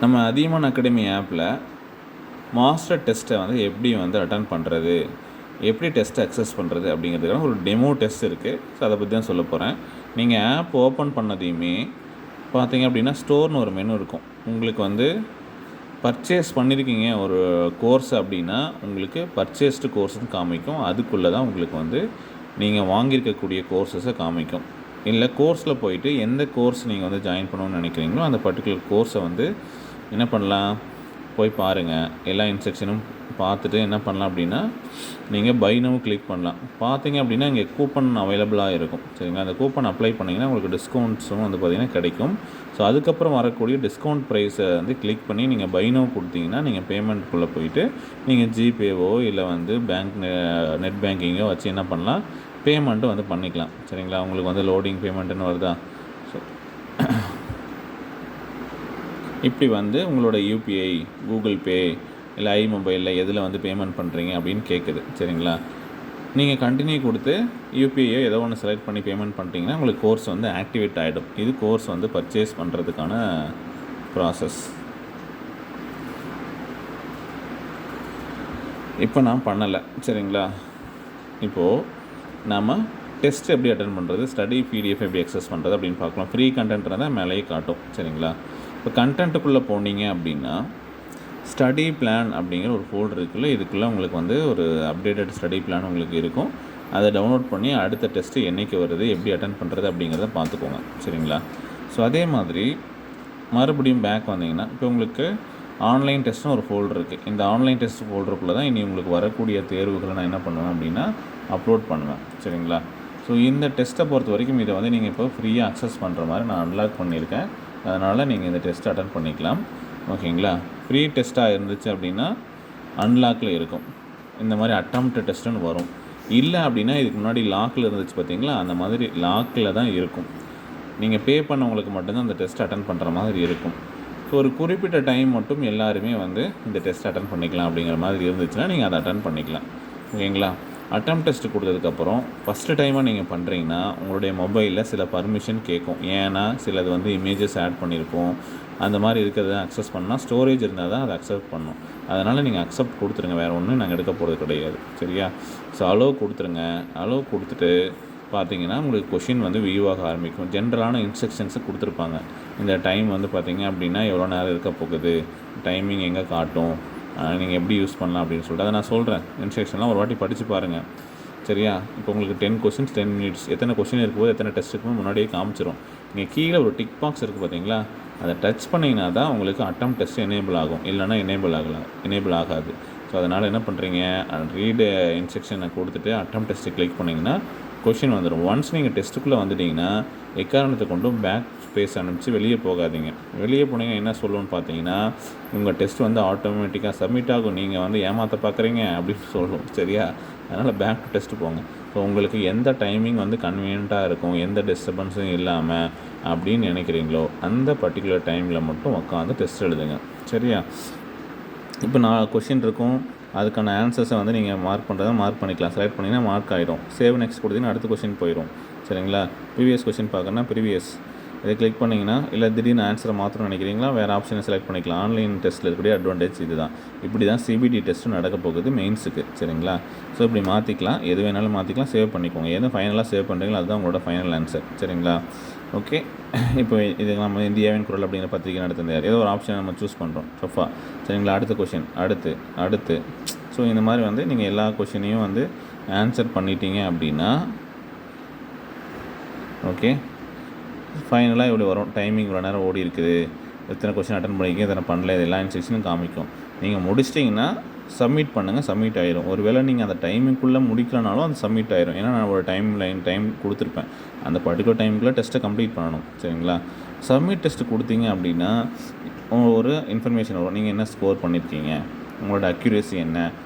நம்ம அதியமான் அகாடமி ஆப்பில் மாஸ்டர் டெஸ்ட்டை வந்து எப்படி வந்து அட்டன் பண்ணுறது, எப்படி டெஸ்ட்டை அக்சஸ் பண்ணுறது அப்படிங்கிறதுக்கான ஒரு டெமோ டெஸ்ட் இருக்குது. ஸோ அதை பற்றி தான் சொல்ல போகிறேன். நீங்கள் ஆப் ஓப்பன் பண்ணதையுமே பார்த்தீங்க அப்படின்னா ஸ்டோர்னு ஒரு மெனு இருக்கும். உங்களுக்கு வந்து பர்ச்சேஸ் பண்ணியிருக்கீங்க ஒரு கோர்ஸ் அப்படின்னா உங்களுக்கு பர்ச்சேஸ்டு கோர்ஸ்னு காமிக்கும். அதுக்குள்ளே தான் உங்களுக்கு வந்து நீங்கள் வாங்கியிருக்கக்கூடிய கோர்ஸஸை காமிக்கும். இல்லை கோர்ஸில் போயிட்டு எந்த கோர்ஸ் நீங்கள் வந்து ஜாயின் பண்ணணும்னு நினைக்கிறீங்களோ அந்த பர்டிகுலர் கோர்ஸை வந்து என்ன பண்ணலாம், போய் பாருங்கள். எல்லா இன்ஸ்ட்ரக்ஷனும் பார்த்துட்டு என்ன பண்ணலாம் அப்படின்னா நீங்கள் பை நவ் கிளிக் பண்ணலாம். பார்த்தீங்க அப்படின்னா இங்கே கூப்பன் அவைலபிளாக இருக்கும். சரிங்களா, அந்த கூப்பன் அப்ளை பண்ணிங்கன்னா உங்களுக்கு டிஸ்கவுண்ட்ஸும் வந்து பார்த்திங்கன்னா கிடைக்கும். ஸோ அதுக்கப்புறம் வரக்கூடிய டிஸ்கவுண்ட் ப்ரைஸை வந்து கிளிக் பண்ணி நீங்கள் பை நவ் கொடுத்தீங்கன்னா நீங்கள் பேமெண்ட்டுக்குள்ளே போயிட்டு நீங்கள் ஜிபேவோ இல்லை வந்து நெட் பேங்கிங்கோ வச்சு என்ன பண்ணலாம், பேமெண்ட்டும் வந்து பண்ணிக்கலாம். சரிங்களா, உங்களுக்கு வந்து லோடிங் பேமெண்ட்டுன்னு வருதா. ஸோ இப்படி வந்து உங்களோட யூபிஐ, கூகுள் பே இல்லை ஐமொபைலில் எதில் வந்து பேமெண்ட் பண்ணுறீங்க அப்படின்னு கேட்குது. சரிங்களா, நீங்கள் கண்டினியூ கொடுத்து யூபிஐயோ ஏதோ ஒன்று செலக்ட் பண்ணி பேமெண்ட் பண்ணிட்டீங்கன்னா உங்களுக்கு கோர்ஸ் வந்து ஆக்டிவேட் ஆகிடும். இது கோர்ஸ் வந்து பர்ச்சேஸ் பண்ணுறதுக்கான ப்ராசஸ். இப்போ நான் பண்ணலை. சரிங்களா, இப்போது நாம் டெஸ்ட் எப்படி அட்டன் பண்ணுறது, ஸ்டடி பிடிஎஃப் எப்படி அக்சஸ் பண்ணுறது அப்படின்னு பார்க்கலாம். ஃப்ரீ கண்டென்ட்றதை மேலேயே காட்டும். சரிங்களா, இப்போ கண்டென்ட்டுக்குள்ளே போனீங்க அப்படின்னா ஸ்டடி பிளான் அப்படிங்கிற ஒரு ஃபோல்டர் இருக்குல்ல, இதுக்குள்ளே உங்களுக்கு வந்து ஒரு அப்டேட்டட் ஸ்டடி பிளான் உங்களுக்கு இருக்கும். அதை டவுன்லோட் பண்ணி அடுத்த டெஸ்ட்டு என்றைக்கு வருது, எப்படி அட்டன் பண்ணுறது அப்படிங்கிறத பார்த்துக்கோங்க. சரிங்களா, ஸோ அதே மாதிரி மறுபடியும் பேக் வந்தீங்கன்னா இப்போ உங்களுக்கு ஆன்லைன் டெஸ்ட்னு ஒரு ஃபோல்டர் இருக்குது. இந்த ஆன்லைன் டெஸ்ட் ஃபோல்டருக்குள்ளே தான் இனி உங்களுக்கு வரக்கூடிய தேர்வுகளை நான் என்ன பண்ணுவேன் அப்படின்னா அப்லோட் பண்ணுவேன். சரிங்களா, ஸோ இந்த டெஸ்ட்டை பொறுத்த வரைக்கும் இதை வந்து நீங்கள் இப்போ ஃப்ரீயாக அக்சஸ் பண்ணுற மாதிரி நான் அன்லாக் பண்ணியிருக்கேன். அதனால் நீங்கள் இந்த டெஸ்ட் அட்டன் பண்ணிக்கலாம். ஓகேங்களா, ஃப்ரீ டெஸ்ட்டாக இருந்துச்சு அப்படின்னா அன்லாக்கில் இருக்கும். இந்த மாதிரி அட்டம்ப்ட் டெஸ்ட்டுன்னு வரும். இல்லை அப்படின்னா இதுக்கு முன்னாடி லாக்கில் இருந்துச்சு பார்த்தீங்களா, அந்த மாதிரி லாக்கில் தான் இருக்கும். நீங்கள் பே பண்ணவங்களுக்கு மட்டும்தான் அந்த டெஸ்ட் அட்டன் பண்ணுற மாதிரி இருக்கும். ஸோ ஒரு குறிப்பிட்ட டைம் மட்டும் எல்லாருமே வந்து இந்த டெஸ்ட் அட்டன் பண்ணிக்கலாம் அப்படிங்கிற மாதிரி இருந்துச்சுன்னா நீங்கள் அதை அட்டன் பண்ணிக்கலாம். ஓகேங்களா, அட்டம் டெஸ்ட்டு கொடுத்ததுக்கப்புறம் ஃபஸ்ட்டு டைமாக நீங்கள் பண்ணுறீங்கன்னா உங்களுடைய மொபைலில் சில பர்மிஷன் கேட்கும். ஏன்னா சிலது வந்து இமேஜஸ் ஆட் பண்ணியிருப்போம். அந்த மாதிரி இருக்கிறத அக்சஸ் பண்ணால் ஸ்டோரேஜ் இருந்தால் தான் அதை அக்செப்ட் பண்ணணும். அதனால் நீங்கள் அக்செப்ட் கொடுத்துருங்க, வேறு ஒன்றும் நாங்கள் எடுக்க போகிறது கிடையாது. சரியா, ஸோ அலோவ் கொடுத்துருங்க. அலோவ் கொடுத்துட்டு பார்த்தீங்கன்னா உங்களுக்கு கொஷின் வந்து வியூ ஆக ஆரம்பிக்கும். ஜென்ரலான இன்ஸ்ட்ரக்ஷன்ஸை கொடுத்துருப்பாங்க. இந்த டைம் வந்து பார்த்திங்க அப்படின்னா எவ்வளோ நேரம் இருக்க போகுது, டைமிங் எங்கே காட்டும், நீங்கள் எப்படி யூஸ் பண்ணலாம் அப்படின்னு சொல்லிட்டு அதை நான் சொல்கிறேன். இன்ஸ்ட்ரக்ஷன்லாம் ஒரு வாட்டி படித்து பாருங்கள். சரியா, இப்போ உங்களுக்கு 10 கொஷின்ஸ் 10 மினிட்ஸ் எத்தனை கொஷின் இருக்கும்போது எத்தனை டெஸ்ட் இருக்கும்போது முன்னாடியே காமிச்சிடும். நீங்கள் கீழே ஒரு டிக் பாக்ஸ் இருக்குது பார்த்தீங்களா, அதை டச் பண்ணிங்கன்னா தான் உங்களுக்கு அட்டம் டெஸ்ட் எனேபிள் ஆகும். இல்லைனா எனேபிள் ஆகாது. ஸோ அதனால் என்ன பண்ணுறீங்க, ரீடு இன்ஸ்ட்ரக்ஷனை கொடுத்துட்டு அட்டம் டெஸ்ட்டு கிளிக் பண்ணிங்கன்னா கொஷின் வந்துடும். ஒன்ஸ் நீங்கள் டெஸ்ட்டுக்குள்ளே வந்துட்டிங்கன்னா எக்காரணத்தை கொண்டும் பேக் ஸ்பேஸ் அனுப்பிச்சு வெளியே போகாதீங்க. வெளியே போனீங்க என்ன சொல்லுன்னு பார்த்தீங்கன்னா உங்கள் டெஸ்ட் வந்து ஆட்டோமேட்டிக்காக சப்மிட் ஆகும், நீங்கள் வந்து ஏமாற்ற பார்க்குறீங்க அப்படின்னு சொல்லும். சரியா, அதனால் பேக் டு டெஸ்ட்டு போங்க. ஸோ உங்களுக்கு எந்த டைமிங் வந்து கன்வீனியண்ட்டாக இருக்கும், எந்த டிஸ்டர்பன்ஸும் இல்லாமல் அப்படின்னு நினைக்கிறீங்களோ அந்த பர்டிகுலர் டைமில் மட்டும் உட்காந்து டெஸ்ட் எழுதுங்க. சரியா, இப்போ நான் கொஷின் இருக்கும், அதுக்கான ஆன்சர்ஸை வந்து நீங்கள் மார்க் பண்ணுறதை மார்க் பண்ணிக்கலாம். செலக்ட் பண்ணிங்கன்னா மார்க் ஆகிடும். சேவ் நெக்ஸ்ட் கொடுத்தீங்கன்னா அடுத்த கொஷின் போயிடும். சரிங்களா, ப்ரீவியஸ் கொஷின் பார்க்கணுன்னா ப்ரீவியஸ் இதை கிளிக் பண்ணிங்கன்னா, இல்லை திடீர்னு ஆன்சரை மாற்றணும்னு நினைக்கிறீங்களா வேறு ஆப்ஷனை செலக்ட் பண்ணிக்கலாம். ஆன்லைன் டெஸ்ட்டில் இருக்கக்கூடிய அட்வான்டேஜ் இது தான். இப்படி தான் சிபிடி டெஸ்ட்டும் நடக்க போகுது மெயின்ஸுக்கு. சரிங்களா, ஸோ இப்படி மாற்றிக்கலாம், எது வேணாலும் மாற்றிக்கலாம். சேவ் பண்ணிக்கோங்க. எது ஃபைனலாக சேவ் பண்ணுறீங்களோ அதுதான் உங்களோட ஃபைனல் ஆன்சர். சரிங்களா, ஓகே. இப்போ இது நம்ம இந்தியாவின் குரல் அப்படிங்கிற பத்திரிக்கை நடத்துகிறார். ஏதோ ஒரு ஆப்ஷனை நம்ம சூஸ் பண்ணுறோம். சொஃபா. சரிங்களா, அடுத்த கொஷின் அடுத்து. ஸோ இந்த மாதிரி வந்து நீங்கள் எல்லா கொஷினையும் வந்து ஆன்சர் பண்ணிட்டீங்க அப்படின்னா ஓகே, ஃபைனலாக இவ்வளோ வரும். டைமிங் இவ்வளோ நேரம் ஓடி இருக்குது, எத்தனை கொஷின் அட்டன் பண்ணிக்க, எத்தனை பண்ணல, இது எல்லா இன்ஸ்ட்ரக்ஷனும் காமிக்கும். நீங்கள் முடிச்சிட்டிங்கன்னா சப்மிட் பண்ணுங்கள், சப்மிட் ஆகிடும். ஒரு வேளை நீங்கள் அந்த டைமுக்குள்ளே முடிக்கலனாலும் அது சப்மிட் ஆகிடும். ஏன்னா நான் ஒரு டைம் கொடுத்துருப்பேன், அந்த பர்டிகுலர் டைமுக்குள்ளே டெஸ்ட்டை கம்ப்ளீட் பண்ணணும். சரிங்களா, சப்மிட் டெஸ்ட்டு கொடுத்தீங்க அப்படின்னா ஒரு இன்ஃபர்மேஷன் வரும். நீங்கள் என்ன ஸ்கோர் பண்ணியிருக்கீங்க, உங்களோட அக்யூரேசி என்ன,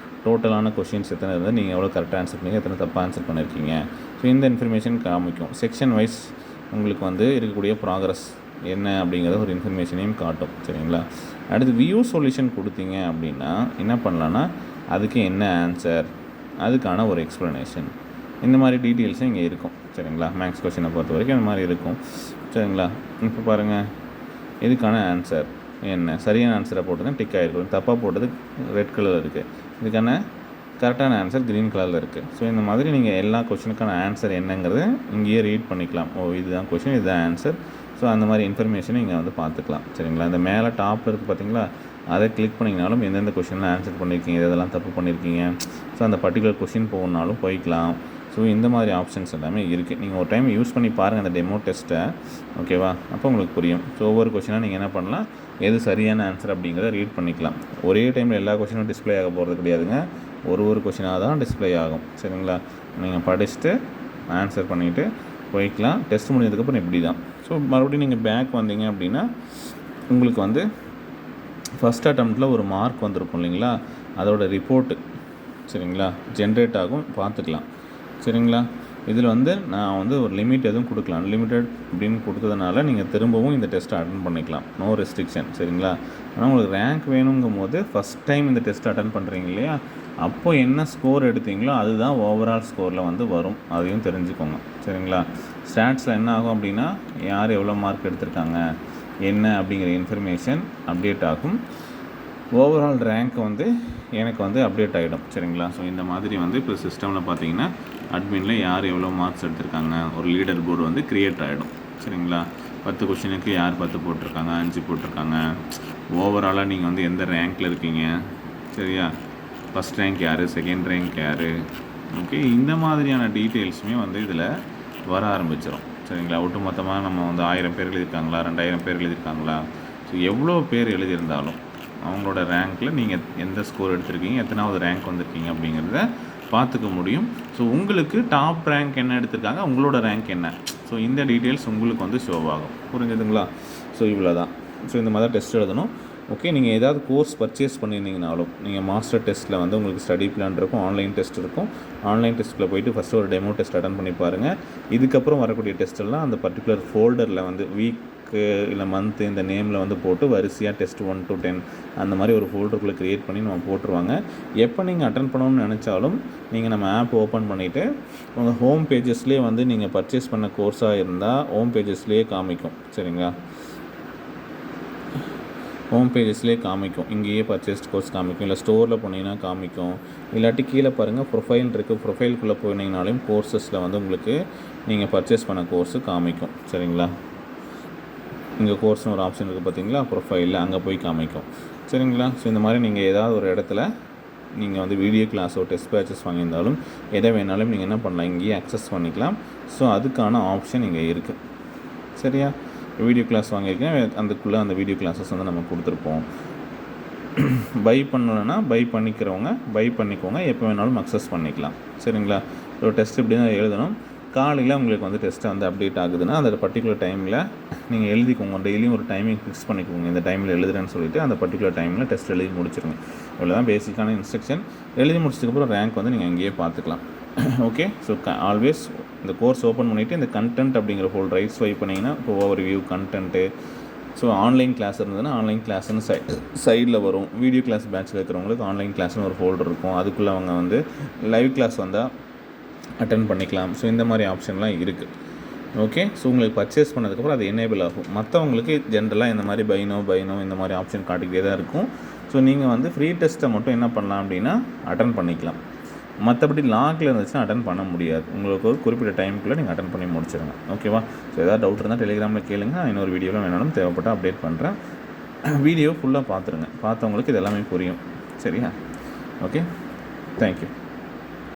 டோட்டலான கொஷின்ஸ் எத்தனை இருந்தால் நீங்கள் எவ்வளோ கரெக்டாக ஆன்சர் பண்ணீங்க, எத்தனை தப்பாக ஆன்சர் பண்ணியிருக்கீங்க. ஸோ இந்த இன்ஃபர்மேஷன் காமிக்கும். செக்ஷன் வைஸ் உங்களுக்கு வந்து இருக்கக்கூடிய ப்ராக்ரஸ் என்ன அப்படிங்கிற ஒரு இன்ஃபர்மேஷனையும் காட்டும். சரிங்களா, அடுத்து வியூ சொல்யூஷன் கொடுத்தீங்க அப்படின்னா என்ன பண்ணலான்னா அதுக்கு என்ன ஆன்சர், அதுக்கான ஒரு எக்ஸ்ப்ளனேஷன், இந்த மாதிரி டீட்டெயில்ஸும் இங்கே இருக்கும். சரிங்களா, மேக்ஸ் கொஷினை பொறுத்த வரைக்கும் இந்த மாதிரி இருக்கும். சரிங்களா, இப்போ பாருங்கள் இதுக்கான ஆன்சர் என்ன, சரியான ஆன்சரை போட்டது டிக் ஆகிருக்கும், தப்பாக போட்டது ரெட் கலரில் இருக்குது, இதுக்கான கரெக்டான ஆன்சர் க்ரீன் கலரில் இருக்குது. ஸோ இந்த மாதிரி நீங்கள் எல்லா கொஷினுக்கான ஆன்சர் என்னங்கிறது இங்கேயே ரீட் பண்ணிக்கலாம். இதுதான் கொஷின், இதுதான் ஆன்சர். ஸோ அந்த மாதிரி இன்ஃபர்மேஷனை இங்கே வந்து பார்த்துக்கலாம். சரிங்களா? இந்த மேலே டாப்பில் இருக்குது பார்த்தீங்களா, அதை கிளிக் பண்ணிங்கனாலும் எந்தெந்த கொஷினில் ஆன்சர் பண்ணியிருக்கீங்க, இதெல்லாம் தப்பு பண்ணியிருக்கீங்க, ஸோ அந்த பர்டிகுலர் கொஷின் போகணுன்னாலும் போய்க்கலாம். ஸோ இந்த மாதிரி ஆப்ஷன்ஸ் எல்லாமே இருக்குது. நீங்கள் ஒரு டைம் யூஸ் பண்ணி பாருங்கள் அந்த டெமோ டெஸ்ட்டை, ஓகேவா? அப்போ உங்களுக்கு புரியும். ஸோ ஒவ்வொரு கொஷினாக நீங்கள் என்ன பண்ணலாம், எது சரியான ஆன்சர் அப்படிங்கிறத ரீட் பண்ணிக்கலாம். ஒரே டைமில் எல்லா கொஷினும் டிஸ்பிளே ஆக போகிறது கிடையாதுங்க, ஒரு கொஷினாக தான் டிஸ்பிளே ஆகும். சரிங்களா? நீங்கள் படிச்சுட்டு ஆன்சர் பண்ணிவிட்டு போய்க்கலாம். டெஸ்ட் முடிஞ்சதுக்கப்புறம் இப்படி தான். ஸோ மறுபடியும் நீங்கள் பேக் வந்தீங்க அப்படின்னா உங்களுக்கு வந்து ஃபஸ்ட் அட்டம்ப்டில் ஒரு மார்க் வந்திருக்கும் இல்லைங்களா, அதோட ரிப்போர்ட்டு சரிங்களா ஜென்ரேட் ஆகும், பார்த்துக்கலாம். சரிங்களா? இதில் வந்து நான் வந்து ஒரு லிமிட் எதுவும் கொடுக்கலாம், அன்லிமிட்டட் அப்படின்னு கொடுத்ததுனால நீங்கள் திரும்பவும் இந்த டெஸ்ட்டை அட்டன் பண்ணிக்கலாம், நோ ரெஸ்ட்ரிக்ஷன். சரிங்களா? ஆனால் உங்களுக்கு ரேங்க் வேணுங்கும் போது ஃபஸ்ட் டைம் இந்த டெஸ்ட் அட்டன் பண்ணுறீங்க இல்லையா, அப்போது என்ன ஸ்கோர் எடுத்தீங்களோ அதுதான் ஓவரால் ஸ்கோரில் வந்து வரும், அதையும் தெரிஞ்சுக்கோங்க. சரிங்களா? ஸ்டாட்ஸில் என்ன ஆகும் அப்படின்னா யார் எவ்வளோ மார்க் எடுத்திருக்காங்க என்ன அப்படிங்கிற இன்ஃபர்மேஷன் அப்டேட் ஆகும். ஓவரால் ரேங்க் வந்து எனக்கு வந்து அப்டேட் ஆகிடும். சரிங்களா? ஸோ இந்த மாதிரி வந்து இப்போ சிஸ்டமில் பார்த்தீங்கன்னா அட்மினில் யார் எவ்வளோ மார்க்ஸ் எடுத்திருக்காங்க ஒரு லீடர் போர்டு வந்து க்ரியேட் ஆகிடும். சரிங்களா? 10 கொஷினுக்கு யார் 10 போட்டிருக்காங்க, 5 போட்டிருக்காங்க, ஓவராலாக நீங்கள் வந்து எந்த ரேங்க்கில் இருக்கீங்க, சரியா? ஃபஸ்ட் ரேங்க் யார், செகண்ட் ரேங்க் யார், ஓகே, இந்த மாதிரியான டீட்டெயில்ஸுமே வந்து இதில் வர ஆரம்பிச்சிடும். சரிங்களா? ஒட்டுமொத்தமாக நம்ம வந்து 1000 பேர் எழுதியிருக்காங்களா, 2000 பேர் எழுதியிருக்காங்களா, ஸோ எவ்வளோ பேர் எழுதியிருந்தாலும் அவங்களோட ரேங்க்கில் நீங்கள் எந்த ஸ்கோர் எடுத்திருக்கீங்க, எத்தனாவது ரேங்க் வந்திருக்கீங்க அப்படிங்கிறத பார்த்துக்க முடியும். ஸோ உங்களுக்கு டாப் ரேங்க் என்ன எடுத்திருக்காங்க, உங்களோட ரேங்க் என்ன, ஸோ இந்த டீட்டெயில்ஸ் உங்களுக்கு வந்து ஷோ ஆகும். புரிஞ்சுதுங்களா? ஸோ இவ்வளோ தான். ஸோ இந்த மாதிரி தான் டெஸ்ட் எழுதணும். ஓகே, நீங்கள் ஏதாவது கோர்ஸ் பர்ச்சேஸ் பண்ணியிருந்தீங்கனாலும் நீங்கள் மாஸ்டர் டெஸ்ட்டில் வந்து உங்களுக்கு ஸ்டடி பிளான் இருக்கும், ஆன்லைன் டெஸ்ட் இருக்கும். ஆன்லைன் டெஸ்ட்டில் போய்ட்டு ஃபஸ்ட்டு ஒரு டெமோ டெஸ்ட் அட்டன் பண்ணி பாருங்கள். இதுக்கப்புறம் வரக்கூடிய டெஸ்ட்டெல்லாம் அந்த பர்டிகுலர் ஃபோல்டரில் வந்து வீக்கு இல்லை மந்த்து இந்த நேமில் வந்து போட்டு வரிசையாக டெஸ்ட் 1 to 10 அந்த மாதிரி ஒரு ஃபோல்டருக்குள்ளே க்ரியேட் பண்ணி நம்ம போட்டுருவாங்க. எப்போ நீங்கள் அட்டன் பண்ணணும்னு நினச்சாலும் நீங்கள் நம்ம ஆப் ஓப்பன் பண்ணிவிட்டு உங்கள் ஹோம் பேஜஸ்லேயே வந்து நீங்கள் பர்ச்சேஸ் பண்ண கோர்ஸாக இருந்தால் ஹோம் பேஜஸ்லேயே காமிக்கும். சரிங்களா? ஹோம் பேஜஸ்லேயே காமிக்கும், இங்கேயே பர்ச்சேஸ்ட் கோர்ஸ் காமிக்கும், இல்லை ஸ்டோரில் போனீங்கன்னா காமிக்கும், இல்லாட்டி கீழே பாருங்கள் ப்ரொஃபைல் இருக்குது, ப்ரொஃபைலுக்குள்ளே போனீங்கனாலையும் கோர்சஸில் வந்து உங்களுக்கு நீங்கள் பர்ச்சேஸ் பண்ண கோர்ஸு காமிக்கும். சரிங்களா? இங்கே கோர்ஸ்னு ஒரு ஆப்ஷன் இருக்குது பார்த்தீங்களா, ப்ரொஃபைலில் அங்கே போய் காமிக்கும். சரிங்களா? ஸோ இந்த மாதிரி நீங்கள் ஏதாவது ஒரு இடத்துல நீங்கள் வந்து வீடியோ கிளாஸோ டெஸ்ட் பேட்சஸ் வாங்கியிருந்தாலும் எதை வேணாலும் நீங்கள் என்ன பண்ணலாம், இங்கேயே அக்சஸ் பண்ணிக்கலாம். ஸோ அதுக்கான ஆப்ஷன் இங்கே இருக்குது. சரியா? வீடியோ கிளாஸ் வாங்கியிருக்கேன், அதுக்குள்ளே அந்த வீடியோ கிளாஸஸ் வந்து நம்ம கொடுத்துருப்போம். பை பண்ணலைன்னா பை பண்ணிக்கிறவங்க பை பண்ணிக்கோங்க, எப்போ வேணாலும் அக்சஸ் பண்ணிக்கலாம். சரிங்களா? ஒரு டெஸ்ட் இப்படி தான் எழுதணும். காலையில் உங்களுக்கு வந்து டெஸ்ட்டை வந்து அப்டேட் ஆகுதுன்னா அந்த பர்டிகுலர் டைமில் நீங்கள் எழுதிக்கோங்க, டெய்லியும் ஒரு டைமிங் ஃபிக்ஸ் பண்ணிக்கோங்க, இந்த டைமில் எழுதுறேன்னு சொல்லிவிட்டு அந்த பர்டிகுலர் டைமில் டெஸ்ட் எழுதி முடிச்சிருங்க. இவ்வளோ தான் பேசிக்கான இன்ஸ்ட்ரக்ஷன். எழுதி முடிச்சதுக்கப்புறம் ரேங்க் வந்து நீங்கள் அங்கேயே பார்த்துக்கலாம். ஓகே, ஸோ ஆல்வேஸ் இந்த கோர்ஸ் ஓப்பன் பண்ணிவிட்டு இந்த கண்டென்ட் அப்படிங்கிற ஃபோல்டர் ரைட் ஸ்வைப் பண்ணிங்கன்னா இப்போ overview content, so online class இருந்ததுன்னா ஆன்லைன் கிளாஸ்னு சைடில் வரும். வீடியோ கிளாஸ் பேட்சில் இருக்கிறவங்களுக்கு ஆன்லைன் கிளாஸ்னு ஒரு ஃபோல்டர் இருக்கும், அதுக்குள்ளே அவங்க வந்து லைவ் கிளாஸ் வந்தால் அட்டன் பண்ணிக்கலாம். ஸோ இந்த மாதிரி ஆப்ஷன்லாம் இருக்குது. ஓகே, ஸோ உங்களுக்கு பர்ச்சேஸ் பண்ணதுக்கப்புறம் அது எனேபிள் ஆகும். மற்றவங்களுக்கு ஜென்ரலாக இந்த மாதிரி பைனோ இந்த மாதிரி ஆப்ஷன் காட்டிக்கிட்டே தான் இருக்கும். ஸோ நீங்கள் வந்து ஃப்ரீ டெஸ்ட்டை மட்டும் என்ன பண்ணலாம் அப்படின்னா அட்டன் பண்ணிக்கலாம். மற்றபடி லாகில் இருந்துச்சுன்னா அட்டன் பண்ண முடியாது. உங்களுக்கு ஒரு குறிப்பிட்ட டைமுக்குள்ளே நீங்கள் அட்டன் பண்ணி முடிச்சிடுங்க. ஓகேவா? ஸோ ஏதாவது டவுட் இருந்தால் டெலிகிராமில் கேளுங்க, நான் இன்னொரு வீடியோவில் வேணாலும் தேவைப்பட்டால் அப்டேட் பண்ணுறேன். வீடியோ ஃபுல்லாக பார்த்துருங்க, பார்த்தவங்களுக்கு இது எல்லாமே புரியும். சரியா? Okay, thank you.